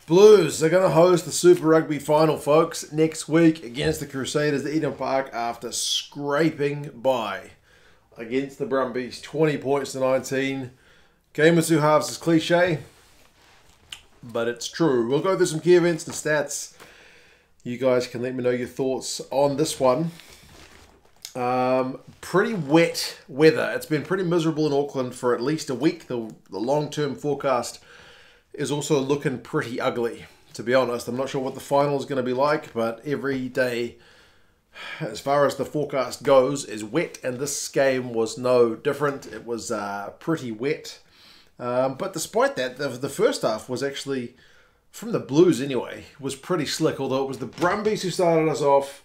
Blues are going to host the Super Rugby final, folks, next week against the Crusaders at Eden Park after scraping by against the Brumbies, 20 points to 19. Game of two halves is cliche, but it's true. We'll go through some key events and stats. You guys can let me know your thoughts on this one. Pretty wet weather. It's been pretty miserable in Auckland for at least a week. The long-term forecast is also looking pretty ugly, to be honest. I'm not sure what the final is going to be like, but every day, as far as the forecast goes, is wet, and this game was no different. It was pretty wet. But despite that, the first half was actually, from the Blues anyway, was pretty slick, although it was the Brumbies who started us off